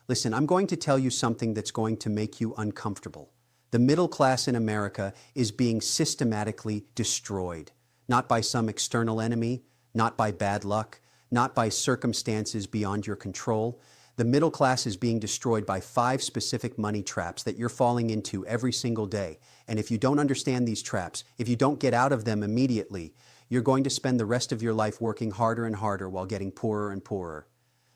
Listen, I'm going to tell you something that's going to make you uncomfortable. The middle class in America is being systematically destroyed, not by some external enemy, not by bad luck, not by circumstances beyond your control. The middle class is being destroyed by 5 specific money traps that you're falling into every single day. And if you don't understand these traps, if you don't get out of them immediately, you're going to spend the rest of your life working harder and harder while getting poorer and poorer.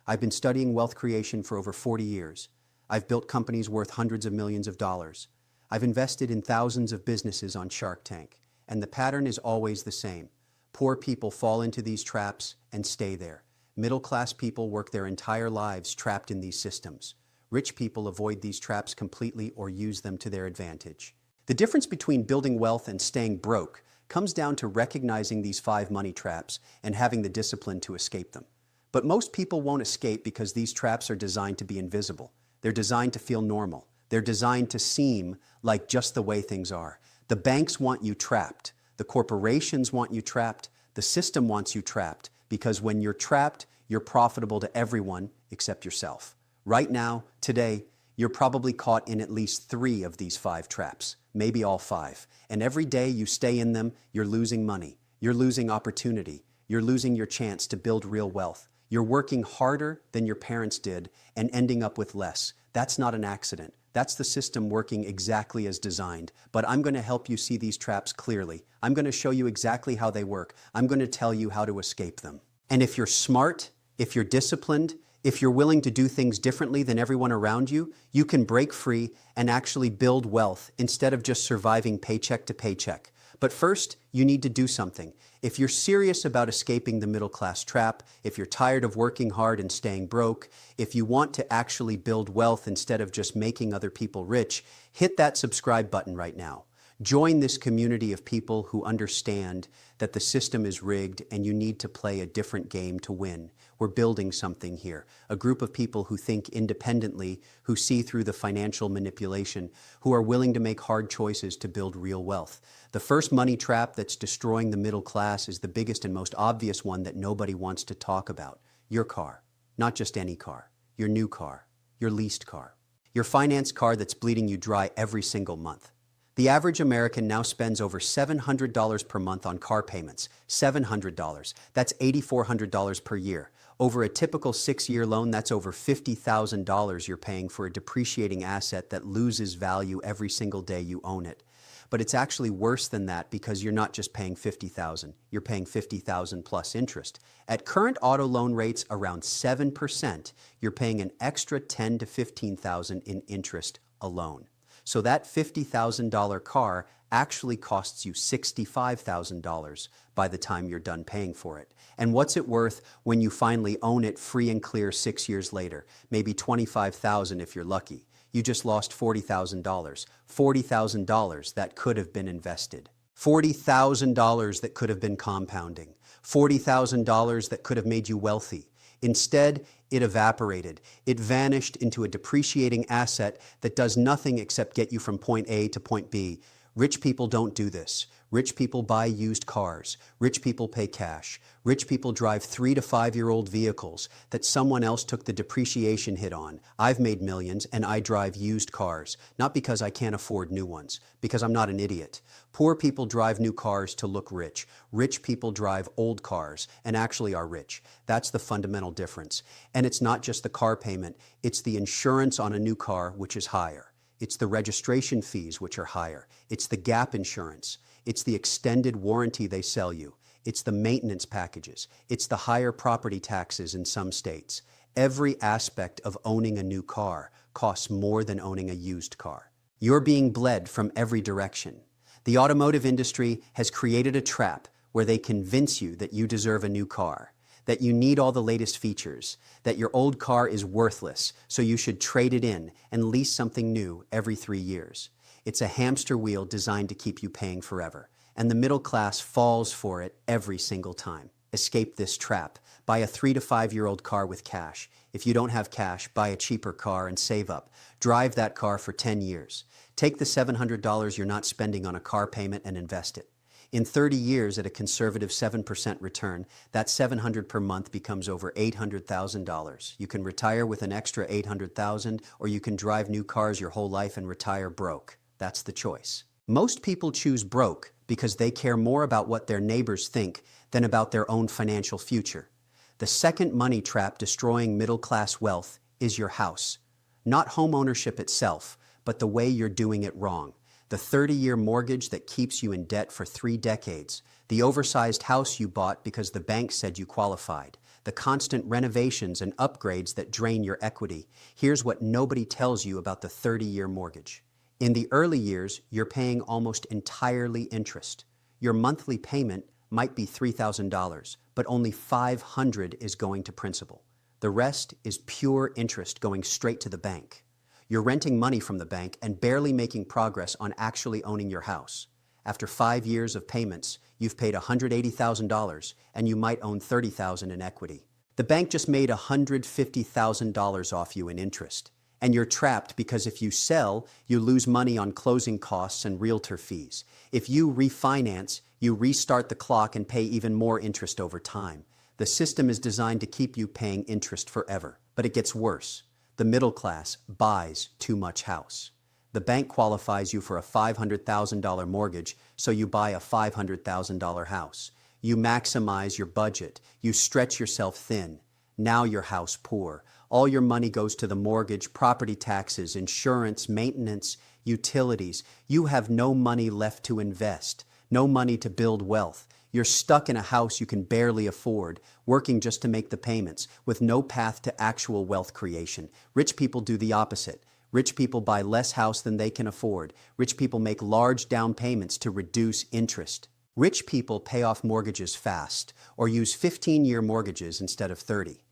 I've been studying wealth creation for over 40 years. I've built companies worth hundreds of millions of dollars. I've invested in thousands of businesses on Shark Tank. And the pattern is always the same. Poor people fall into these traps and stay there. Middle-class people work their entire lives trapped in these systems. Rich people avoid these traps completely or use them to their advantage. The difference between building wealth and staying broke comes down to recognizing these 5 money traps and having the discipline to escape them. But most people won't escape because these traps are designed to be invisible. They're designed to feel normal. They're designed to seem like just the way things are. The banks want you trapped. The corporations want you trapped. The system wants you trapped because when you're trapped, you're profitable to everyone except yourself. Right now, today, you're probably caught in at least 3 of these 5 traps, maybe all 5. And every day you stay in them, you're losing money. You're losing opportunity. You're losing your chance to build real wealth. You're working harder than your parents did and ending up with less. That's not an accident. That's the system working exactly as designed. But I'm going to help you see these traps clearly. I'm going to show you exactly how they work. I'm going to tell you how to escape them. And if you're smart, if you're disciplined, if you're willing to do things differently than everyone around you, you can break free and actually build wealth instead of just surviving paycheck to paycheck. But first, you need to do something. If you're serious about escaping the middle-class trap, if you're tired of working hard and staying broke, if you want to actually build wealth instead of just making other people rich, hit that subscribe button right now. Join this community of people who understand that the system is rigged and you need to play a different game to win. We're building something here, a group of people who think independently, who see through the financial manipulation, who are willing to make hard choices to build real wealth. The first money trap that's destroying the middle class is the biggest and most obvious one that nobody wants to talk about. Your car. Not just any car. Your new car. Your leased car. Your finance car that's bleeding you dry every single month. The average American now spends over $700 per month on car payments. $700. That's $8,400 per year. Over a typical 6-year loan, that's over $50,000 you're paying for a depreciating asset that loses value every single day you own it. But it's actually worse than that because you're not just paying $50,000, you're paying $50,000 plus interest. At current auto loan rates around 7%, you're paying an extra $10,000 to $15,000 in interest alone. So that $50,000 car actually costs you $65,000 by the time you're done paying for it. And what's it worth when you finally own it free and clear 6 years later? Maybe $25,000 if you're lucky. You just lost $40,000. $40,000 that could have been invested. $40,000 that could have been compounding. $40,000 that could have made you wealthy. Instead, it evaporated. It vanished into a depreciating asset that does nothing except get you from point A to point B. Rich people don't do this. Rich people buy used cars. Rich people pay cash. Rich people drive 3 to 5-year-old vehicles that someone else took the depreciation hit on. I've made millions and I drive used cars, not because I can't afford new ones, because I'm not an idiot. Poor people drive new cars to look rich. Rich people drive old cars and actually are rich. That's the fundamental difference. And it's not just the car payment, it's the insurance on a new car, which is higher. It's the registration fees, which are higher. It's the gap insurance. It's the extended warranty they sell you. It's the maintenance packages. It's the higher property taxes in some states. Every aspect of owning a new car costs more than owning a used car. You're being bled from every direction. The automotive industry has created a trap where they convince you that you deserve a new car, that you need all the latest features, that your old car is worthless, so you should trade it in and lease something new every 3 years. It's a hamster wheel designed to keep you paying forever, and the middle class falls for it every single time. Escape this trap. Buy a 3 to 5-year-old car with cash. If you don't have cash, buy a cheaper car and save up. Drive that car for 10 years. Take the $700 you're not spending on a car payment and invest it. In 30 years at a conservative 7% return, that $700 per month becomes over $800,000. You can retire with an extra $800,000, or you can drive new cars your whole life and retire broke. That's the choice. Most people choose broke because they care more about what their neighbors think than about their own financial future. The second money trap destroying middle-class wealth is your house. Not home ownership itself, but the way you're doing it wrong. The 30-year mortgage that keeps you in debt for 3 decades. The oversized house you bought because the bank said you qualified. The constant renovations and upgrades that drain your equity. Here's what nobody tells you about the 30-year mortgage. In the early years, you're paying almost entirely interest. Your monthly payment might be $3,000, but only $500 is going to principal. The rest is pure interest going straight to the bank. You're renting money from the bank and barely making progress on actually owning your house. After 5 years of payments, you've paid $180,000 and you might own $30,000 in equity. The bank just made $150,000 off you in interest. And you're trapped because if you sell, you lose money on closing costs and realtor fees. If you refinance, you restart the clock and pay even more interest over time. The system is designed to keep you paying interest forever. But it gets worse. The middle class buys too much house. The bank qualifies you for a $500,000 mortgage, so you buy a $500,000 house. You maximize your budget. You stretch yourself thin. Now you're house poor. All your money goes to the mortgage, property taxes, insurance, maintenance, utilities. You have no money left to invest, no money to build wealth. You're stuck in a house you can barely afford, working just to make the payments, with no path to actual wealth creation. Rich people do the opposite. Rich people buy less house than they can afford. Rich people make large down payments to reduce interest. Rich people pay off mortgages fast, or use 15-year mortgages instead of 30.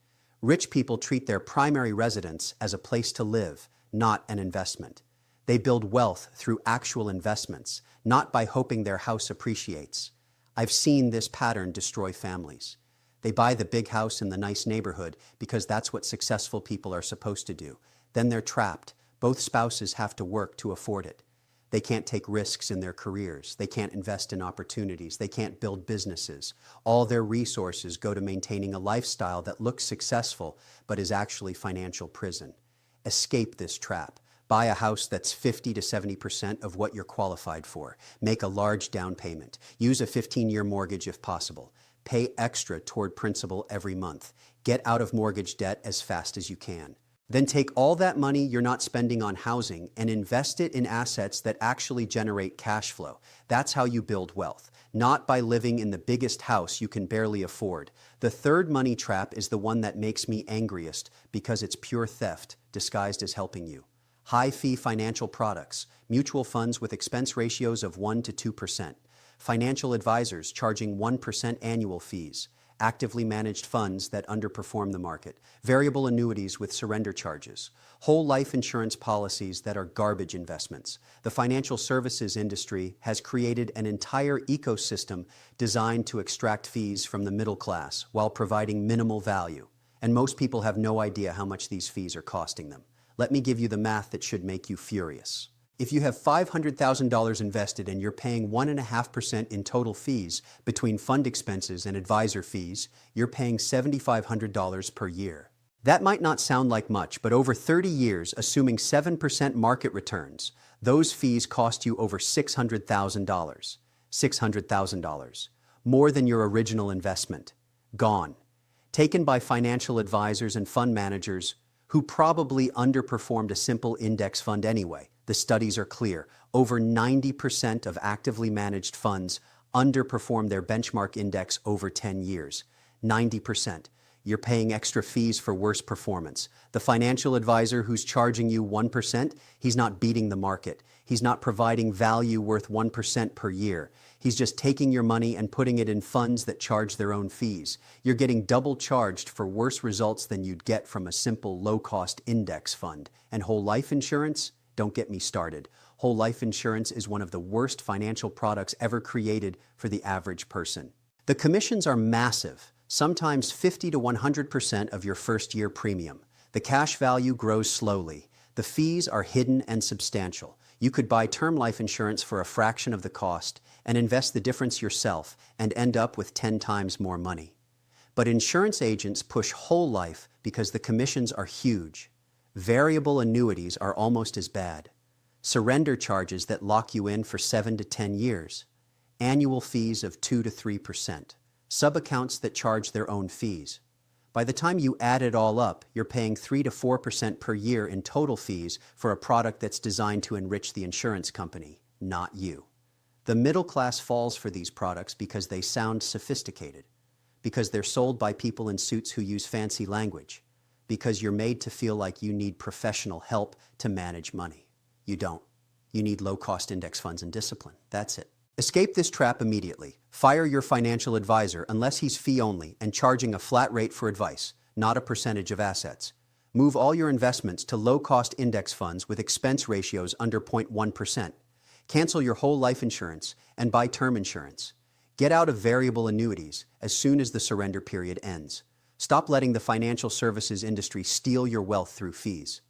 Rich people treat their primary residence as a place to live, not an investment. They build wealth through actual investments, not by hoping their house appreciates. I've seen this pattern destroy families. They buy the big house in the nice neighborhood because that's what successful people are supposed to do. Then they're trapped. Both spouses have to work to afford it. They can't take risks in their careers. They can't invest in opportunities. They can't build businesses. All their resources go to maintaining a lifestyle that looks successful but is actually financial prison. Escape this trap. Buy a house that's 50 to 70% of what you're qualified for. Make a large down payment. Use a 15-year mortgage if possible. Pay extra toward principal every month. Get out of mortgage debt as fast as you can. Then take all that money you're not spending on housing and invest it in assets that actually generate cash flow. That's how you build wealth, not by living in the biggest house you can barely afford. The third money trap is the one that makes me angriest because it's pure theft disguised as helping you. High-fee financial products, mutual funds with expense ratios of 1 to 2%, financial advisors charging 1% annual fees, actively managed funds that underperform the market, variable annuities with surrender charges, whole life insurance policies that are garbage investments. The financial services industry has created an entire ecosystem designed to extract fees from the middle class while providing minimal value. And most people have no idea how much these fees are costing them. Let me give you the math that should make you furious. If you have $500,000 invested and you're paying 1.5% in total fees between fund expenses and advisor fees, you're paying $7,500 per year. That might not sound like much, but over 30 years, assuming 7% market returns, those fees cost you over $600,000. $600,000. More than your original investment. Gone. Taken by financial advisors and fund managers who probably underperformed a simple index fund anyway. The studies are clear. Over 90% of actively managed funds underperform their benchmark index over 10 years. 90%. You're paying extra fees for worse performance. The financial advisor who's charging you 1%, he's not beating the market. He's not providing value worth 1% per year. He's just taking your money and putting it in funds that charge their own fees. You're getting double charged for worse results than you'd get from a simple low-cost index fund. And whole life insurance? Don't get me started. Whole life insurance is one of the worst financial products ever created for the average person. The commissions are massive, sometimes 50 to 100% of your first-year premium. The cash value grows slowly. The fees are hidden and substantial. You could buy term life insurance for a fraction of the cost and invest the difference yourself and end up with 10 times more money. But insurance agents push whole life because the commissions are huge. Variable annuities are almost as bad. Surrender charges that lock you in for 7 to 10 years. Annual fees of 2 to 3%. Sub-accounts that charge their own fees. By the time you add it all up, you're paying 3 to 4% per year in total fees for a product that's designed to enrich the insurance company, not you. The middle class falls for these products because they sound sophisticated, because they're sold by people in suits who use fancy language, because you're made to feel like you need professional help to manage money. You don't. You need low-cost index funds and discipline. That's it. Escape this trap immediately. Fire your financial advisor unless he's fee-only and charging a flat rate for advice, not a percentage of assets. Move all your investments to low-cost index funds with expense ratios under 0.1%. Cancel your whole life insurance and buy term insurance. Get out of variable annuities as soon as the surrender period ends. Stop letting the financial services industry steal your wealth through fees.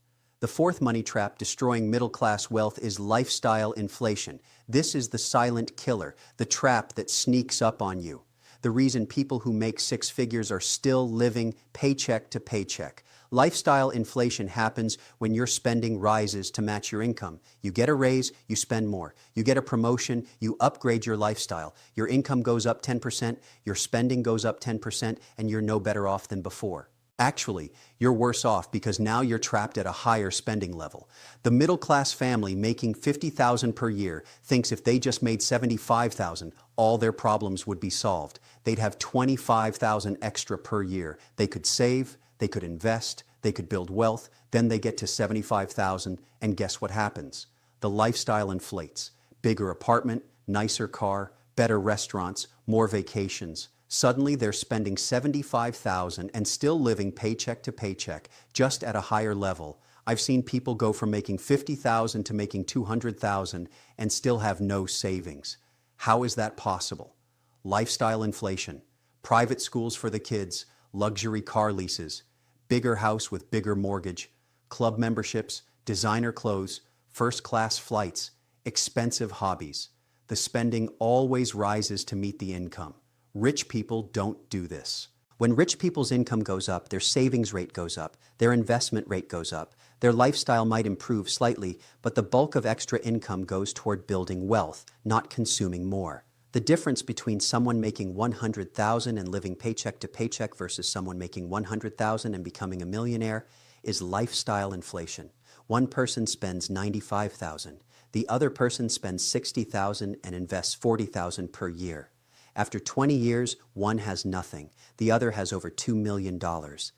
The fourth money trap destroying middle-class wealth is lifestyle inflation. This is the silent killer, the trap that sneaks up on you. The reason people who make six figures are still living paycheck to paycheck. Lifestyle inflation happens when your spending rises to match your income. You get a raise, you spend more. You get a promotion, you upgrade your lifestyle. Your income goes up 10%, your spending goes up 10%, and you're no better off than before. Actually, you're worse off because now you're trapped at a higher spending level. The middle-class family making $50,000 per year thinks if they just made $75,000, all their problems would be solved. They'd have $25,000 extra per year. They could save, they could invest, they could build wealth, then they get to $75,000, and guess what happens? The lifestyle inflates. Bigger apartment, nicer car, better restaurants, more vacations. Suddenly, they're spending $75,000 and still living paycheck to paycheck, just at a higher level. I've seen people go from making $50,000 to making $200,000 and still have no savings. How is that possible? Lifestyle inflation, private schools for the kids, luxury car leases, bigger house with bigger mortgage, club memberships, designer clothes, first-class flights, expensive hobbies. The spending always rises to meet the income. Rich people don't do this. When rich people's income goes up, their savings rate goes up, their investment rate goes up, their lifestyle might improve slightly, but the bulk of extra income goes toward building wealth, not consuming more. The difference between someone making $100,000 and living paycheck to paycheck versus someone making $100,000 and becoming a millionaire is lifestyle inflation. One person spends $95,000. The other person spends $60,000 and invests $40,000 per year. After 20 years, one has nothing. The other has over $2 million.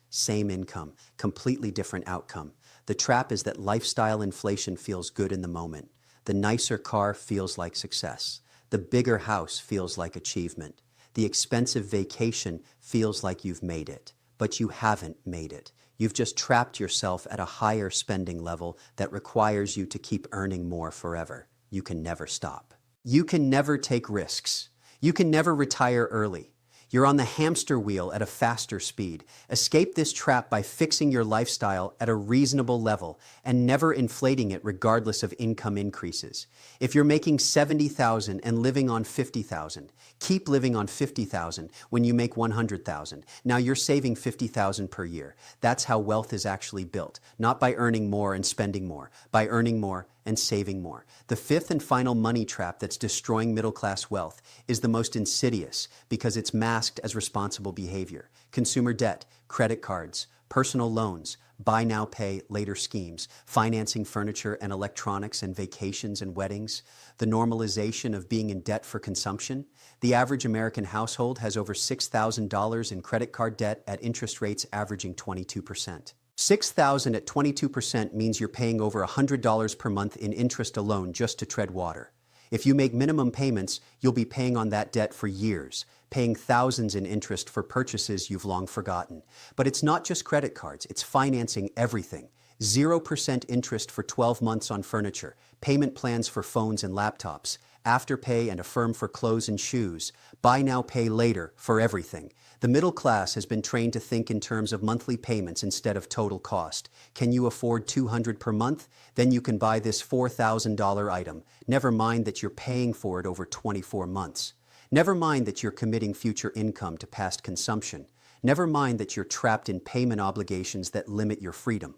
Same income, completely different outcome. The trap is that lifestyle inflation feels good in the moment. The nicer car feels like success. The bigger house feels like achievement. The expensive vacation feels like you've made it. But you haven't made it. You've just trapped yourself at a higher spending level that requires you to keep earning more forever. You can never stop. You can never take risks. You can never retire early. You're on the hamster wheel at a faster speed. Escape this trap by fixing your lifestyle at a reasonable level and never inflating it regardless of income increases. If you're making $70,000 and living on $50,000, keep living on $50,000 when you make $100,000. Now you're saving $50,000 per year. That's how wealth is actually built, not by earning more and spending more, by earning more and saving more. The fifth and final money trap that's destroying middle-class wealth is the most insidious because it's masked as responsible behavior. Consumer debt, credit cards, personal loans, buy now, pay later schemes, financing furniture and electronics and vacations and weddings, the normalization of being in debt for consumption. The average American household has over $6,000 in credit card debt at interest rates averaging 22%. $6,000 at 22% means you're paying over $100 per month in interest alone just to tread water. If you make minimum payments, you'll be paying on that debt for years, paying thousands in interest for purchases you've long forgotten. But it's not just credit cards, it's financing everything. 0% interest for 12 months on furniture, payment plans for phones and laptops, Afterpay and Affirm for clothes and shoes. Buy now, pay later for everything. The middle class has been trained to think in terms of monthly payments instead of total cost. Can you afford $200 per month? Then you can buy this $4,000 item. Never mind that you're paying for it over 24 months. Never mind that you're committing future income to past consumption. Never mind that you're trapped in payment obligations that limit your freedom.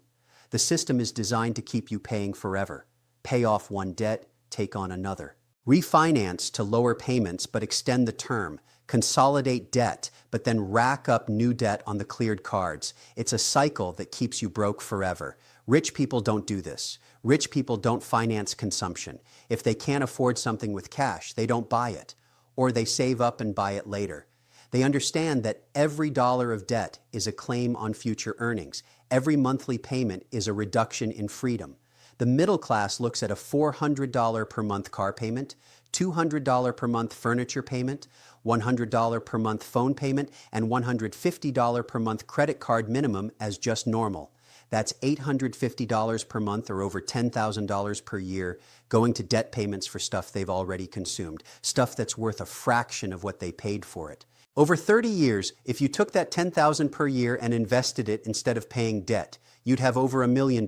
The system is designed to keep you paying forever. Pay off one debt, take on another. Refinance to lower payments but extend the term. Consolidate debt, but then rack up new debt on the cleared cards. It's a cycle that keeps you broke forever. Rich people don't do this. Rich people don't finance consumption. If they can't afford something with cash, they don't buy it. Or they save up and buy it later. They understand that every dollar of debt is a claim on future earnings. Every monthly payment is a reduction in freedom. The middle class looks at a $400 per month car payment, $200 per month furniture payment, $100 per month phone payment, and $150 per month credit card minimum as just normal. That's $850 per month or over $10,000 per year going to debt payments for stuff they've already consumed, stuff that's worth a fraction of what they paid for it. Over 30 years, if you took that $10,000 per year and invested it instead of paying debt, you'd have over $1 million.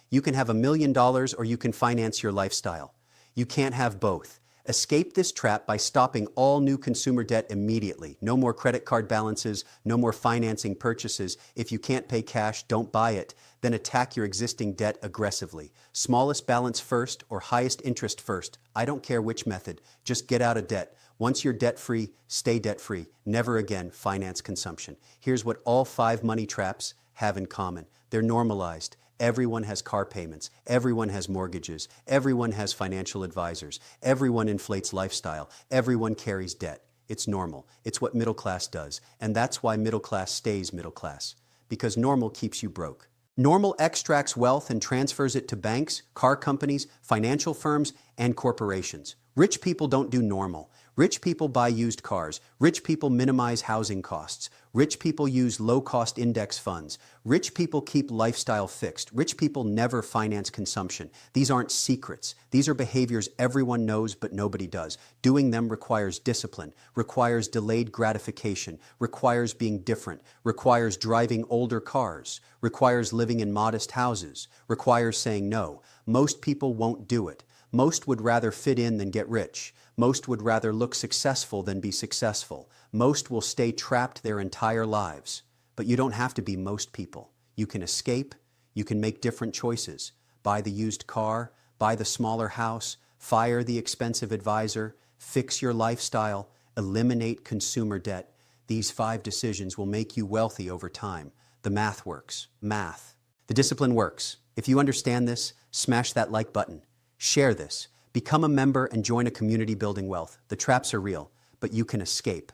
You can have $1 million or you can finance your lifestyle. You can't have both. Escape this trap by stopping all new consumer debt immediately. No more credit card balances, no more financing purchases. If you can't pay cash, don't buy it. Then attack your existing debt aggressively. Smallest balance first or highest interest first. I don't care which method. Just get out of debt. Once you're debt-free, stay debt-free. Never again finance consumption. Here's what all 5 money traps have in common. They're normalized. Everyone has car payments. Everyone has mortgages. Everyone has financial advisors. Everyone inflates lifestyle. Everyone carries debt. It's normal. It's what middle class does. And that's why middle class stays middle class. Because normal keeps you broke. Normal extracts wealth and transfers it to banks, car companies, financial firms, and corporations. Rich people don't do normal. Rich people buy used cars. Rich people minimize housing costs. Rich people use low-cost index funds. Rich people keep lifestyle fixed. Rich people never finance consumption. These aren't secrets. These are behaviors everyone knows but nobody does. Doing them requires discipline, requires delayed gratification, requires being different, requires driving older cars, requires living in modest houses, requires saying no. Most people won't do it. Most would rather fit in than get rich. Most would rather look successful than be successful. Most will stay trapped their entire lives. But you don't have to be most people. You can escape. You can make different choices. Buy the used car, buy the smaller house, fire the expensive advisor, fix your lifestyle, eliminate consumer debt. These 5 decisions will make you wealthy over time. The math works. Math. The discipline works. If you understand this, smash that like button. Share this. Become a member and join a community building wealth. The traps are real, but you can escape.